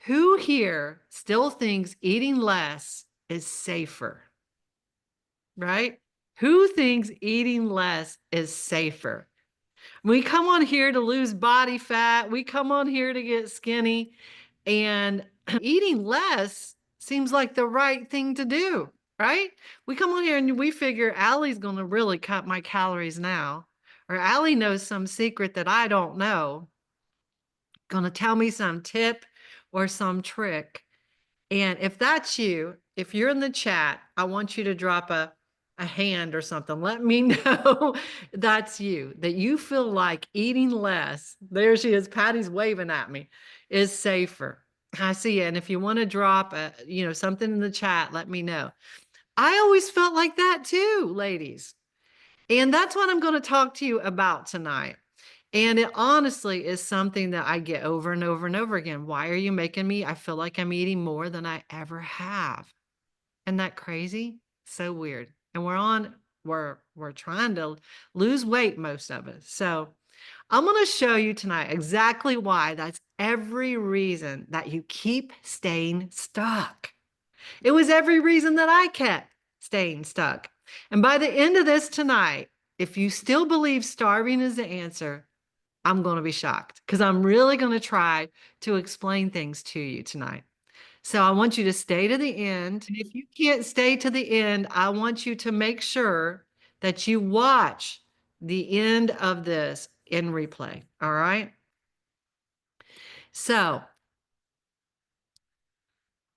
Who here still thinks eating less is safer? Right? Who thinks eating less is safer? We come on here to lose body fat. We come on here to get skinny. And eating less seems like the right thing to do, right? We come on here and we figure Allie's going to really cut my calories now. Or Allie knows some secret that I don't know. Going to tell me some tip or some trick. And if that's you, if you're in the chat, I want you to drop a hand or something. Let me know that's you, that you feel like eating less. There she is. Patty's waving at me, is safer. I see it. And if you want to drop something in the chat, let me know. I always felt like that too, ladies. And that's what I'm going to talk to you about tonight. And it honestly is something that I get over and over and over again. Why are you making me? I feel like I'm eating more than I ever have. Isn't that crazy? So weird. And we're trying to lose weight, most of us. So I'm going to show you tonight exactly why that's every reason that you keep staying stuck. It was every reason that I kept staying stuck. And by the end of this tonight, if you still believe starving is the answer, I'm going to be shocked because I'm really going to try to explain things to you tonight. So I want you to stay to the end. And if you can't stay to the end, I want you to make sure that you watch the end of this in replay. All right. So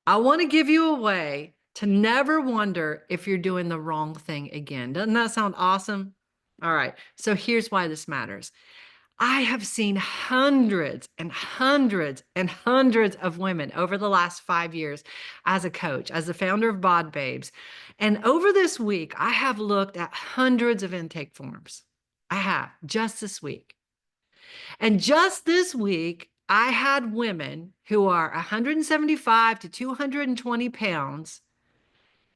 I want to give you a way to never wonder if you're doing the wrong thing again. Doesn't that sound awesome? All right. So here's why this matters. I have seen hundreds and hundreds and hundreds of women over the last 5 years as a coach, as the founder of Bod Babes. And over this week, I have looked at hundreds of intake forms. I have, just this week. And just this week, I had women who are 175 to 220 pounds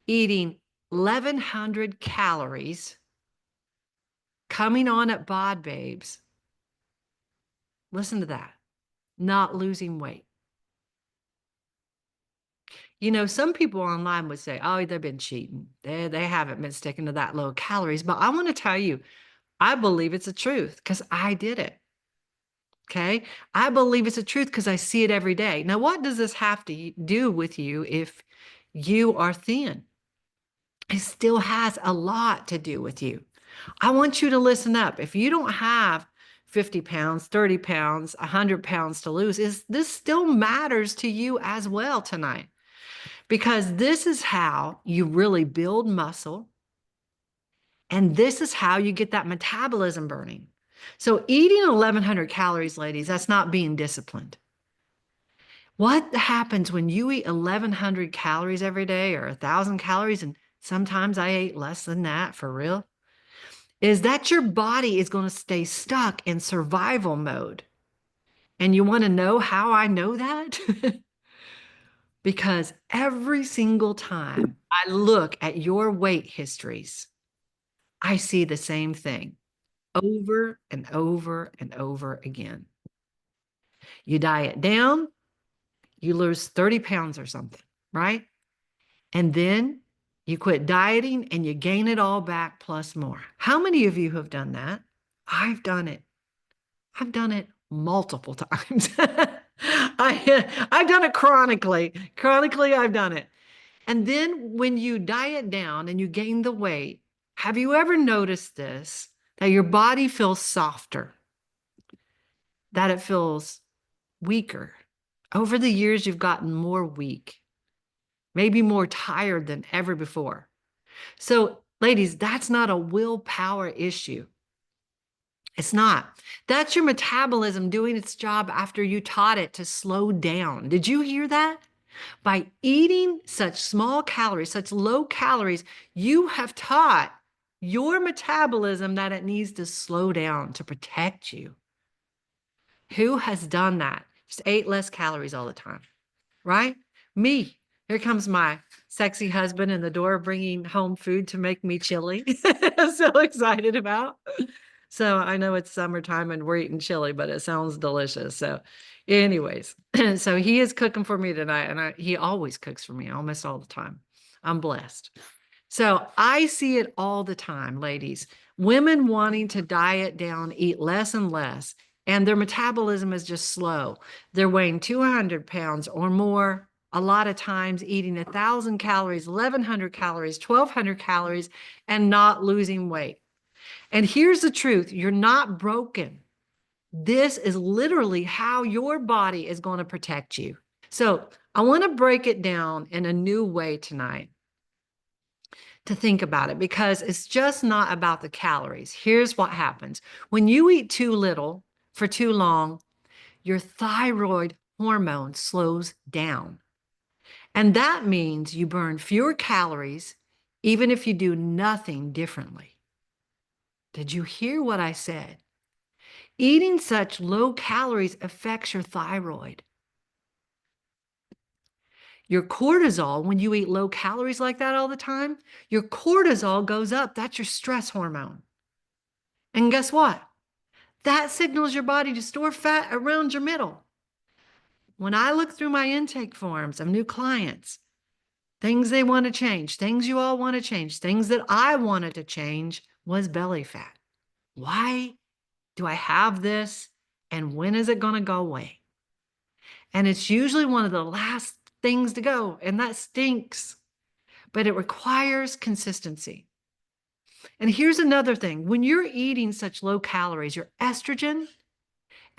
eating 1,100 calories, coming on at Bod Babes. Listen to that. Not losing weight. You know, some people online would say, oh, they've been cheating. They haven't been sticking to that low calories. But I want to tell you, I believe it's the truth because I did it. Okay. I believe it's the truth because I see it every day. Now, what does this have to do with you if you are thin? It still has a lot to do with you. I want you to listen up. If you don't have 50 pounds, 30 pounds, 100 pounds to lose, this still matters to you as well tonight. Because this is how you really build muscle. And this is how you get that metabolism burning. So eating 1,100 calories, ladies, that's not being disciplined. What happens when you eat 1,100 calories every day or 1,000 calories, and sometimes I ate less than that for real, is that your body is going to stay stuck in survival mode. And you want to know how I know that? Because every single time I look at your weight histories, I see the same thing over and over and over again. You diet down, you lose 30 pounds or something, right? And then you quit dieting and you gain it all back plus more. How many of you have done that? I've done it. I've done it multiple times. I've done it chronically. Chronically, I've done it. And then when you diet down and you gain the weight, have you ever noticed this? That your body feels softer, that it feels weaker. Over the years, you've gotten more weak, maybe more tired than ever before. So, ladies, that's not a willpower issue. It's not. That's your metabolism doing its job after you taught it to slow down. Did you hear that? By eating such small calories, such low calories, you have taught your metabolism that it needs to slow down to protect you. Who has done that? Just ate less calories all the time, right? Me. Here comes my sexy husband in the door bringing home food to make me chili. I'm so excited about. So I know it's summertime and we're eating chili, but it sounds delicious. So, anyways, so he is cooking for me tonight, and he always cooks for me almost all the time. I'm blessed. So I see it all the time, ladies. Women wanting to diet down, eat less and less, and their metabolism is just slow. They're weighing 200 pounds or more, a lot of times eating 1,000 calories, 1,100 calories, 1,200 calories, and not losing weight. And here's the truth, you're not broken. This is literally how your body is going to protect you. So I want to break it down in a new way tonight to think about it, because it's just not about the calories. Here's what happens. When you eat too little for too long, your thyroid hormone slows down. And that means you burn fewer calories, even if you do nothing differently. Did you hear what I said? Eating such low calories affects your thyroid. Your cortisol, when you eat low calories like that all the time, your cortisol goes up. That's your stress hormone. And guess what? That signals your body to store fat around your middle. When I look through my intake forms of new clients, things they want to change, things you all want to change, things that I wanted to change was belly fat. Why do I have this? And when is it going to go away? And it's usually one of the last things to go, and that stinks. But it requires consistency. And here's another thing. When you're eating such low calories, your estrogen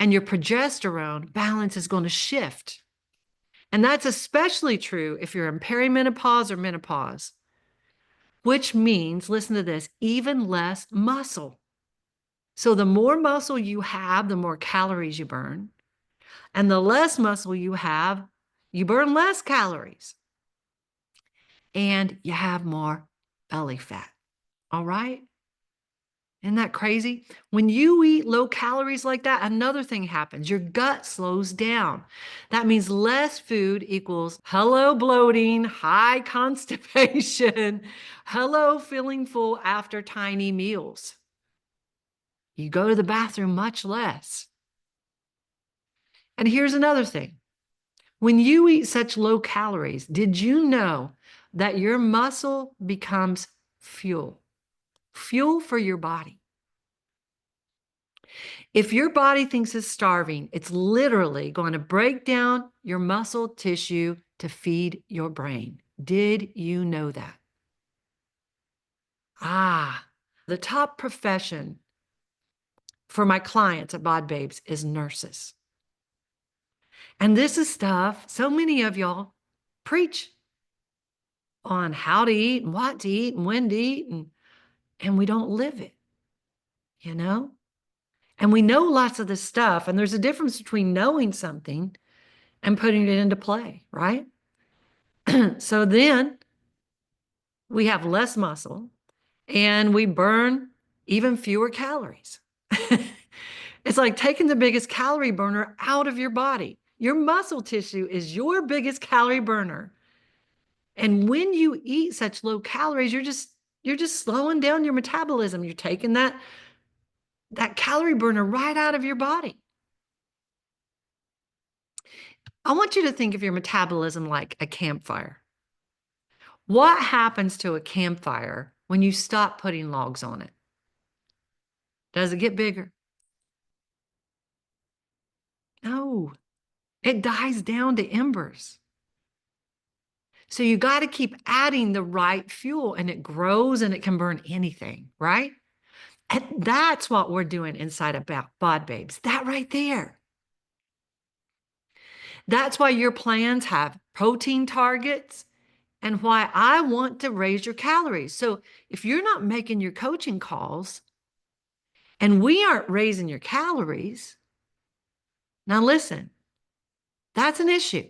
and your progesterone balance is going to shift. And that's especially true if you're in perimenopause or menopause, which means, listen to this, even less muscle. So the more muscle you have, the more calories you burn. And the less muscle you have, you burn less calories. And you have more belly fat. All right? Isn't that crazy? When you eat low calories like that, another thing happens. Your gut slows down. That means less food equals hello bloating, high constipation, hello feeling full after tiny meals. You go to the bathroom much less. And here's another thing. When you eat such low calories, did you know that your muscle becomes fuel? Fuel for your body. If your body thinks it's starving, it's literally going to break down your muscle tissue to feed your brain. Did you know that? The top profession for my clients at Bod Babes is nurses. And this is stuff so many of y'all preach on how to eat and what to eat and when to eat, and we don't live it, you know? And we know lots of this stuff, and there's a difference between knowing something and putting it into play, right? So then we have less muscle and we burn even fewer calories. It's like taking the biggest calorie burner out of your body. Your muscle tissue is your biggest calorie burner. And when you eat such low calories, you're just slowing down your metabolism. You're taking that calorie burner right out of your body. I want you to think of your metabolism like a campfire. What happens to a campfire when you stop putting logs on it? Does it get bigger? No, it dies down to embers. So you got to keep adding the right fuel, and it grows and it can burn anything, right? And that's what we're doing inside of Bod Babes. That right there. That's why your plans have protein targets and why I want to raise your calories. So if you're not making your coaching calls and we aren't raising your calories, now listen, that's an issue.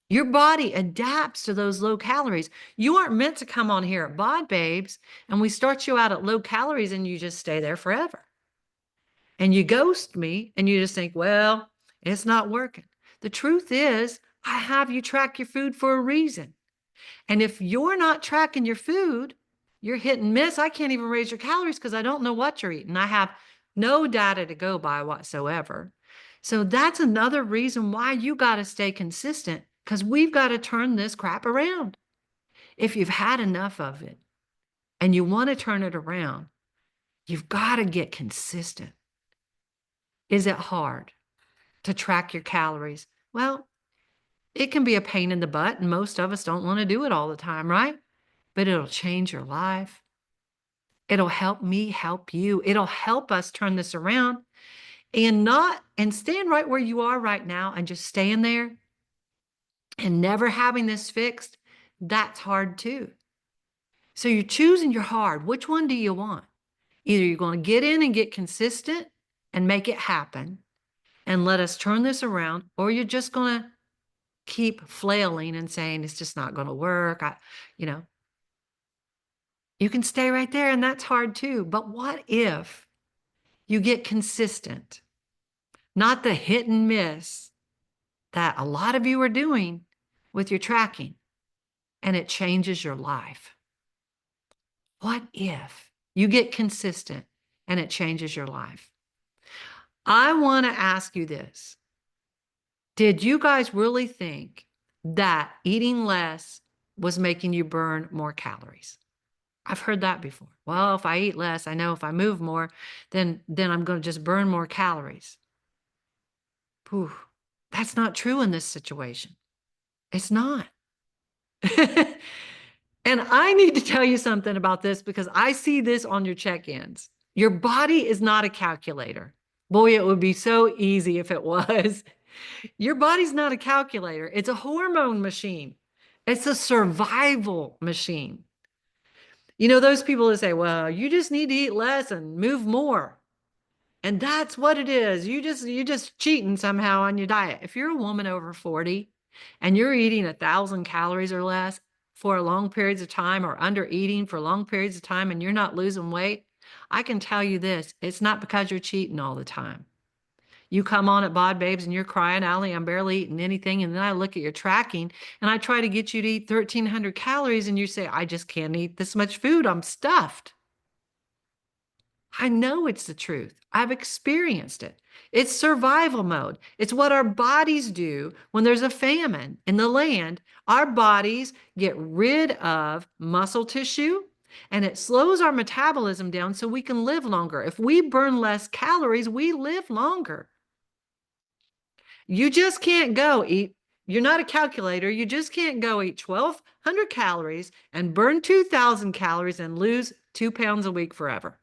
Your body adapts to those low calories. You aren't meant to come on here at Bod Babes and we start you out at low calories and you just stay there forever. And you ghost me and you just think, well, it's not working. The truth is, I have you track your food for a reason. And if you're not tracking your food, you're hit and miss. I can't even raise your calories because I don't know what you're eating. I have No data to go by whatsoever. So that's another reason why you got to stay consistent, because we've got to turn this crap around. If you've had enough of it and you want to turn it around, you've got to get consistent. Is it hard to track your calories? Well, it can be a pain in the butt, and most of us don't want to do it all the time, right? But it'll change your life. It'll help me help you. It'll help us turn this around and stand right where you are right now and just staying there and never having this fixed. That's hard too. So you're choosing your hard. Which one do you want? Either you're going to get in and get consistent and make it happen and let us turn this around, or you're just going to keep flailing and saying it's just not going to work. You can stay right there, and that's hard too. But what if you get consistent, not the hit and miss that a lot of you are doing with your tracking, and it changes your life? What if you get consistent and it changes your life? I want to ask you this. Did you guys really think that eating less was making you burn more calories? I've heard that before. Well, if I eat less, I know if I move more, then I'm going to just burn more calories. Whew. That's not true in this situation. It's not. And I need to tell you something about this, because I see this on your check-ins. Your body is not a calculator. Boy, it would be so easy if it was. Your body's not a calculator. It's a hormone machine. It's a survival machine. You know, those people that say, well, you just need to eat less and move more. And that's what it is. You're just cheating somehow on your diet. If you're a woman over 40 and you're eating 1,000 calories or less for long periods of time, or under eating for long periods of time, and you're not losing weight, I can tell you this, it's not because you're cheating all the time. You come on at Bod Babes and you're crying, Allie, I'm barely eating anything. And then I look at your tracking and I try to get you to eat 1,300 calories and you say, I just can't eat this much food. I'm stuffed. I know it's the truth. I've experienced it. It's survival mode. It's what our bodies do when there's a famine in the land. Our bodies get rid of muscle tissue and it slows our metabolism down so we can live longer. If we burn less calories, we live longer. You just can't go eat. You're not a calculator. You just can't go eat 1,200 calories and burn 2,000 calories and lose 2 pounds a week forever.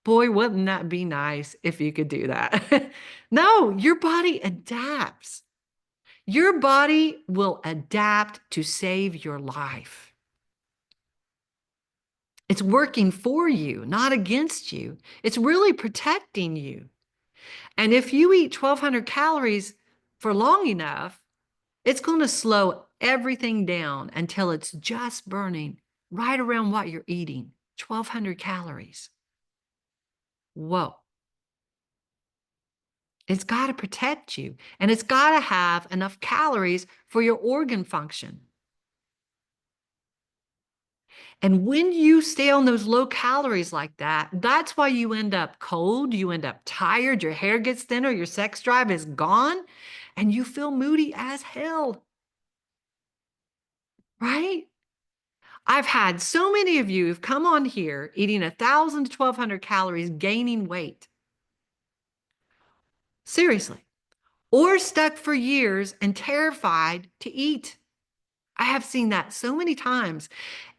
Boy, wouldn't that be nice if you could do that? No, your body adapts. Your body will adapt to save your life. It's working for you, not against you. It's really protecting you. And if you eat 1,200 calories for long enough, it's going to slow everything down until it's just burning right around what you're eating, 1,200 calories. Whoa. It's got to protect you, and it's got to have enough calories for your organ function. And when you stay on those low calories like that, that's why you end up cold, you end up tired, your hair gets thinner, your sex drive is gone, and you feel moody as hell. Right? I've had so many of you who've come on here eating 1,000 to 1,200 calories, gaining weight. Seriously. Or stuck for years and terrified to eat. I have seen that so many times.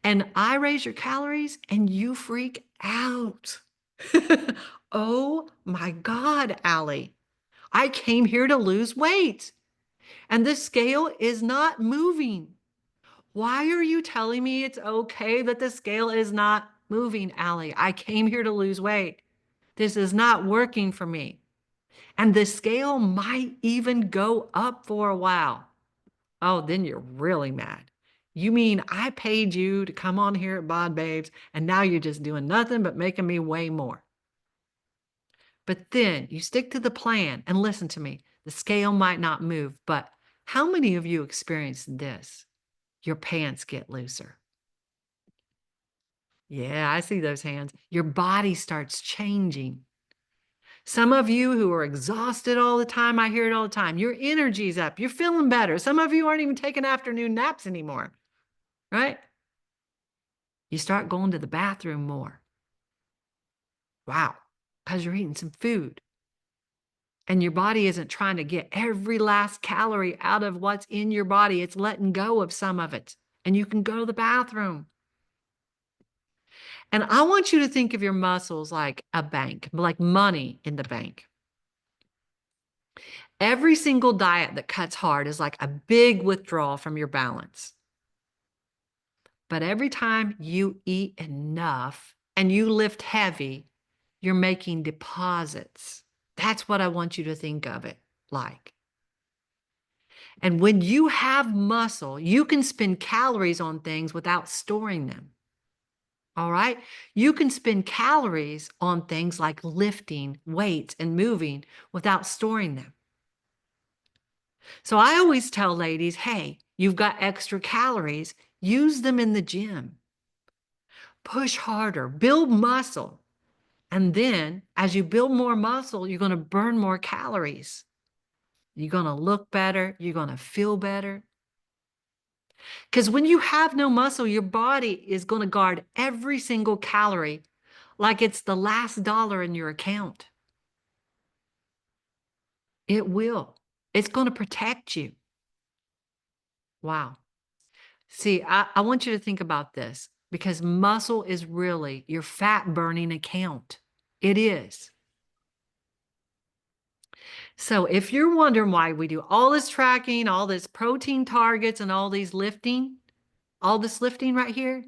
And I raise your calories and you freak out. Oh my God, Allie. I came here to lose weight and the scale is not moving. Why are you telling me it's okay that the scale is not moving, Allie? I came here to lose weight. This is not working for me. And the scale might even go up for a while. Oh, then you're really mad. You mean I paid you to come on here at Bod Babes, and now you're just doing nothing but making me weigh more. But then you stick to the plan and listen to me. The scale might not move, but how many of you experience this? Your pants get looser. Yeah, I see those hands. Your body starts changing. Some of you who are exhausted all the time, I hear it all the time. Your energy's up. You're feeling better. Some of you aren't even taking afternoon naps anymore, right? You start going to the bathroom more. Wow, because you're eating some food. And your body isn't trying to get every last calorie out of what's in your body. It's letting go of some of it. And you can go to the bathroom. And I want you to think of your muscles like a bank, like money in the bank. Every single diet that cuts hard is like a big withdrawal from your balance. But every time you eat enough and you lift heavy, you're making deposits. That's what I want you to think of it like. And when you have muscle, you can spend calories on things without storing them. All right? You can spend calories on things like lifting weights and moving without storing them. So I always tell ladies, hey, you've got extra calories, use them in the gym. Push harder, build muscle. And then as you build more muscle, you're going to burn more calories. You're going to look better. You're going to feel better. Because when you have no muscle, your body is going to guard every single calorie like it's the last dollar in your account. It will. It's going to protect you. Wow. See, I want you to think about this because muscle is really your fat burning account. It is. So if you're wondering why we do all this tracking, all this protein targets, and all this lifting right here,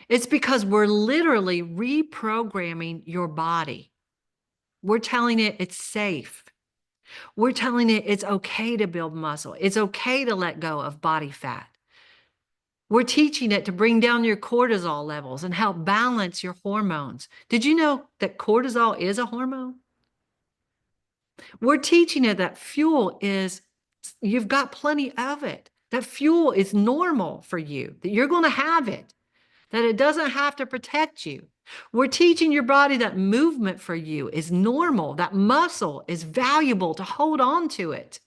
it's because we're literally reprogramming your body. We're telling it it's safe. We're telling it it's okay to build muscle. It's okay to let go of body fat. We're teaching it to bring down your cortisol levels and help balance your hormones. Did you know that cortisol is a hormone? We're teaching it that fuel is, you've got plenty of it. That fuel is normal for you, that you're going to have it, that it doesn't have to protect you. We're teaching your body that movement for you is normal, that muscle is valuable to hold on to it.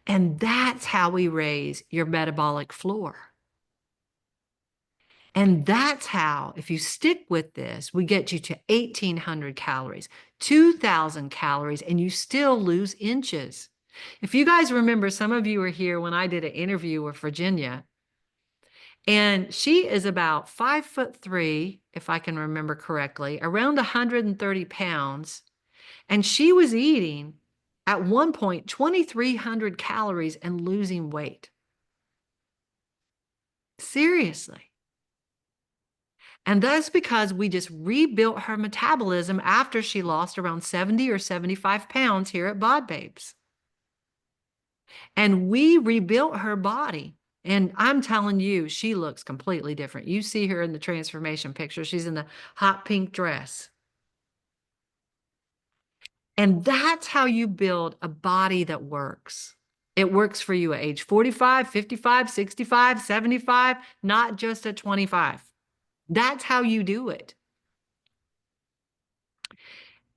And that's how we raise your metabolic floor. And that's how, if you stick with this, we get you to 1,800 calories, 2,000 calories, and you still lose inches. If you guys remember, some of you were here when I did an interview with Virginia, and she is about 5'3", if I can remember correctly, around 130 pounds, and she was eating at one point 2,300 calories and losing weight. Seriously. And that's because we just rebuilt her metabolism after she lost around 70 or 75 pounds here at Bod Babes. And we rebuilt her body. And I'm telling you, she looks completely different. You see her in the transformation picture. She's in the hot pink dress. And that's how you build a body that works. It works for you at age 45, 55, 65, 75, not just at 25. That's how you do it.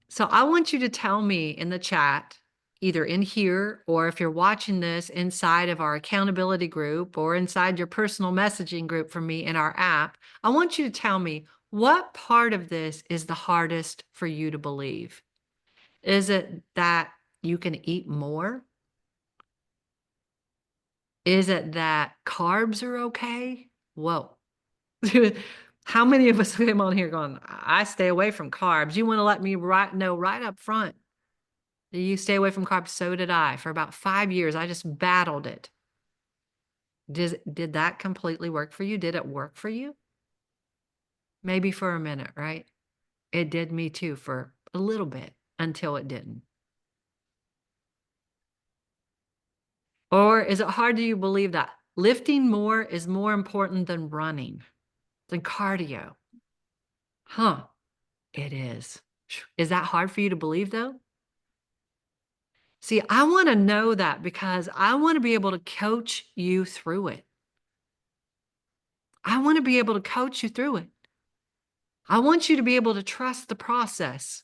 So I want you to tell me in the chat, either in here or if you're watching this inside of our accountability group or inside your personal messaging group from me in our app, I want you to tell me what part of this is the hardest for you to believe. Is it that you can eat more? Is it that carbs are okay? Whoa. How many of us came on here going, I stay away from carbs. You want to let me know right up front. You stay away from carbs. So did I. For about 5 years, I just battled it. Did that completely work for you? Did it work for you? Maybe for a minute, right? It did me too for a little bit until it didn't. Or is it hard to you believe that lifting more is more important than running, than cardio? Huh, it is. Is that hard for you to believe though? See, I want to know that because I want to be able to coach you through it. I want to be able to coach you through it. I want you to be able to trust the process.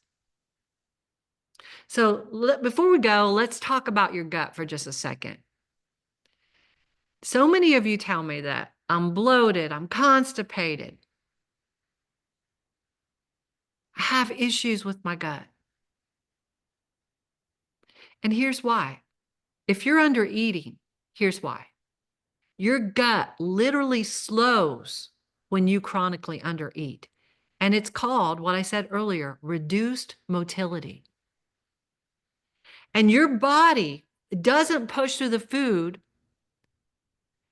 So before we go, let's talk about your gut for just a second. So many of you tell me that I'm bloated, I'm constipated, I have issues with my gut. And here's why. If you're under eating, here's why. Your gut literally slows when you chronically undereat. And it's called, what I said earlier, reduced motility. And your body doesn't push through the food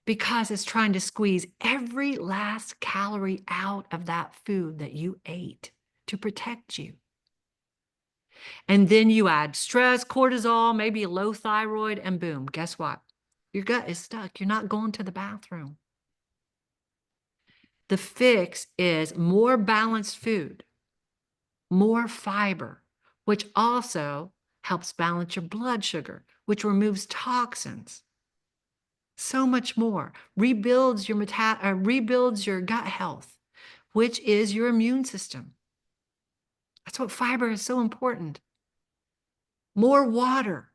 because it's trying to squeeze every last calorie out of that food that you ate to protect you. And then you add stress, cortisol, maybe a low thyroid, and boom, guess what? Your gut is stuck. You're not going to the bathroom. The fix is more balanced food, more fiber, which also helps balance your blood sugar, which removes toxins. So much more. Rebuilds your gut health, which is your immune system. That's what fiber is so important. More water.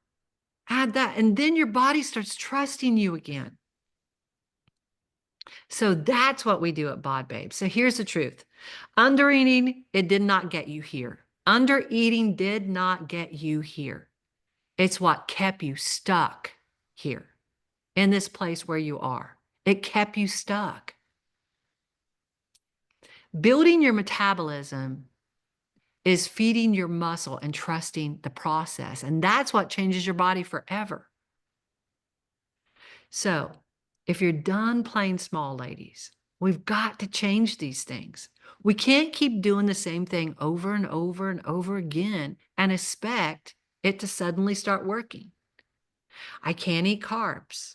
Add that, and then your body starts trusting you again. So that's what we do at Bod Babe. So here's the truth. Undereating, it did not get you here. Undereating did not get you here. It's what kept you stuck here in this place where you are. It kept you stuck. Building your metabolism is feeding your muscle and trusting the process. And that's what changes your body forever. So if you're done playing small, ladies, we've got to change these things. We can't keep doing the same thing over and over and over again and expect it to suddenly start working. I can't eat carbs.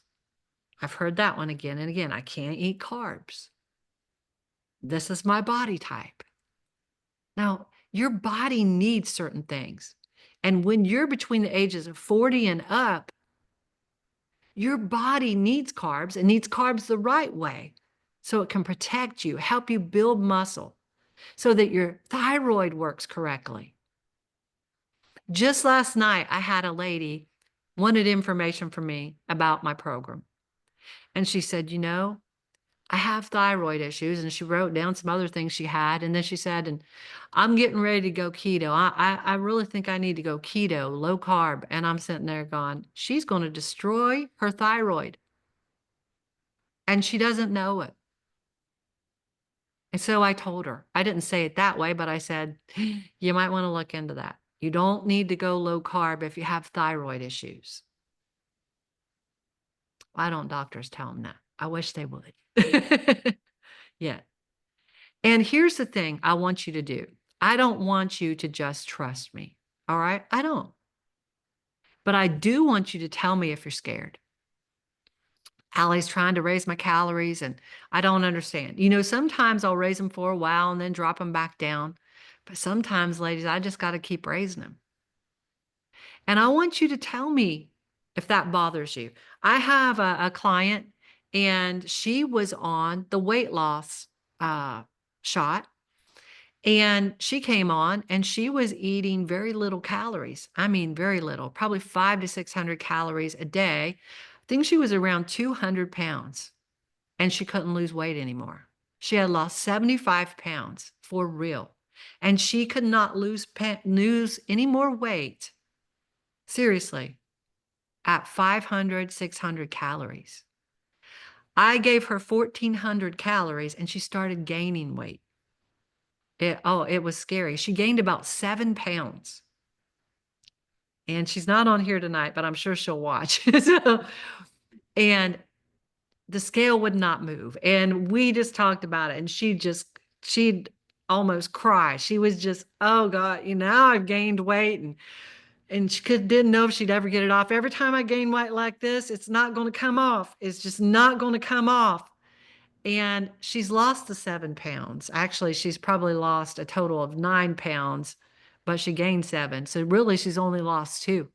I've heard that one again and again. I can't eat carbs. This is my body type. Now, your body needs certain things. And when you're between the ages of 40 and up, your body needs carbs and needs carbs the right way so it can protect you, help you build muscle so that your thyroid works correctly. Just last night, I had a lady wanted information from me about my program. And she said, I have thyroid issues. And she wrote down some other things she had. And then she said, and I'm getting ready to go keto. I really think I need to go keto, low carb. And I'm sitting there going, she's going to destroy her thyroid. And she doesn't know it. And so I told her, I didn't say it that way, but I said, you might want to look into that. You don't need to go low carb if you have thyroid issues. Why don't doctors tell them that? I wish they would. Yeah. And here's the thing I want you to do. I don't want you to just trust me. All right? I don't. But I do want you to tell me if you're scared. Allie's trying to raise my calories and I don't understand. Sometimes I'll raise them for a while and then drop them back down. But sometimes, ladies, I just got to keep raising them. And I want you to tell me if that bothers you. I have a client and she was on the weight loss shot. And she came on and she was eating very little calories. I mean, very little, probably 500 to 600 calories a day. I think she was around 200 pounds and she couldn't lose weight anymore. She had lost 75 pounds for real. And she could not lose any more weight, seriously, at 500, 600 calories. I gave her 1,400 calories and she started gaining weight. It was scary. She gained about 7 pounds. And she's not on here tonight, but I'm sure she'll watch. And the scale would not move. And we just talked about it. And she'd almost cry. She was just, oh God, now I've gained weight. And she didn't know if she'd ever get it off. Every time I gain weight like this, it's not going to come off. It's just not going to come off. And she's lost the 7 pounds. Actually, she's probably lost a total of 9 pounds, but she gained 7. So really, she's only lost 2.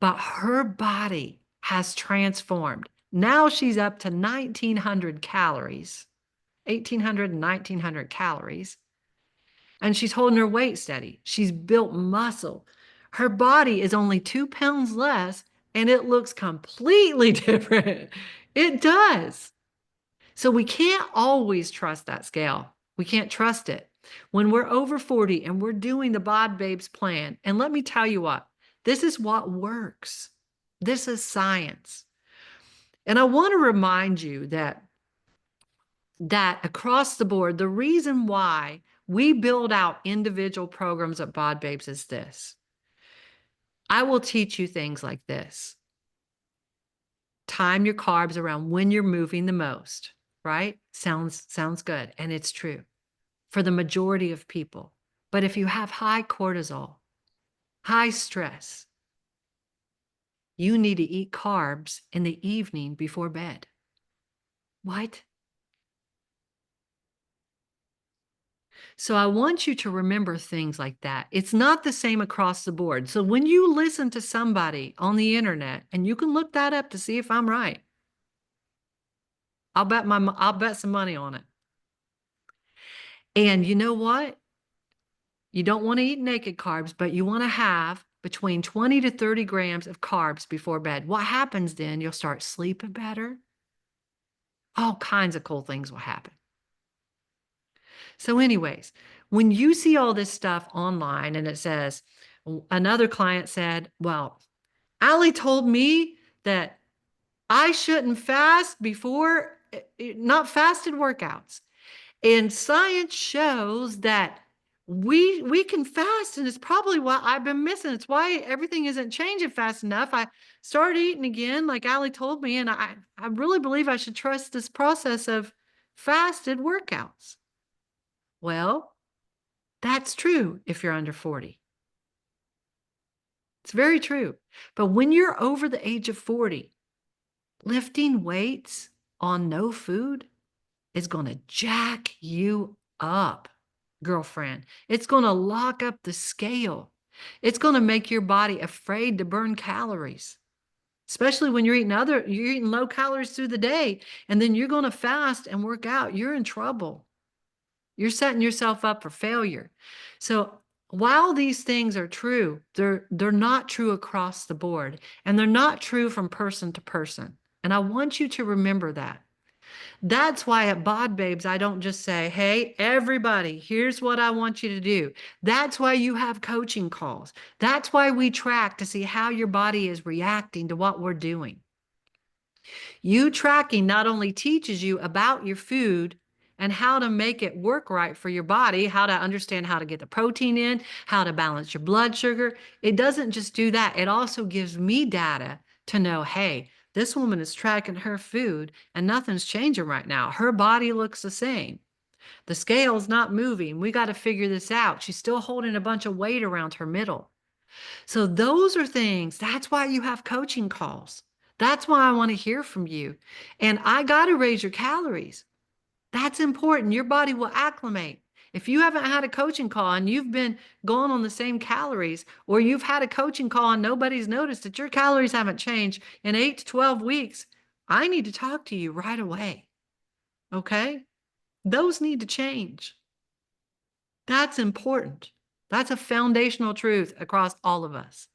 But her body has transformed. Now she's up to 1,900 calories, 1,800 and 1,900 calories. And she's holding her weight steady. She's built muscle. Her body is only 2 pounds less and it looks completely different. It does. So we can't always trust that scale. We can't trust it. When we're over 40 and we're doing the Bod Babes plan, and let me tell you what, this is what works. This is science. And I want to remind you that across the board, the reason why we build out individual programs at Bod Babes is this. I will teach you things like this. Time your carbs around when you're moving the most, right? Sounds good. And it's true for the majority of people. But if you have high cortisol, high stress, you need to eat carbs in the evening before bed. What? So I want you to remember things like that. It's not the same across the board. So when you listen to somebody on the internet, and you can look that up to see if I'm right, I'll bet some money on it. And you know what? You don't want to eat naked carbs, but you want to have between 20 to 30 grams of carbs before bed. What happens then? You'll start sleeping better. All kinds of cool things will happen. So anyways, when you see all this stuff online and it says, another client said, well, Allie told me that I shouldn't fast before, not fasted workouts. And science shows that we can fast, and it's probably what I've been missing. It's why everything isn't changing fast enough. I started eating again, like Allie told me, and I really believe I should trust this process of fasted workouts. Well, that's true if you're under 40. It's very true. But when you're over the age of 40, lifting weights on no food is going to jack you up, girlfriend. It's going to lock up the scale. It's going to make your body afraid to burn calories, especially when you're eating low calories through the day, and then you're going to fast and work out. You're in trouble. You're setting yourself up for failure. So while these things are true, they're not true across the board, and they're not true from person to person. And I want you to remember that. That's why at Bod Babes, I don't just say, hey, everybody, here's what I want you to do. That's why you have coaching calls. That's why we track to see how your body is reacting to what we're doing. You tracking not only teaches you about your food and how to make it work right for your body, how to understand how to get the protein in, how to balance your blood sugar. It doesn't just do that. It also gives me data to know, hey, this woman is tracking her food and nothing's changing right now. Her body looks the same. The scale's not moving. We got to figure this out. She's still holding a bunch of weight around her middle. So those are things. That's why you have coaching calls. That's why I want to hear from you. And I got to raise your calories. That's important. Your body will acclimate. If you haven't had a coaching call and you've been going on the same calories, or you've had a coaching call and nobody's noticed that your calories haven't changed in 8 to 12 weeks, I need to talk to you right away. Okay? Those need to change. That's important. That's a foundational truth across all of us.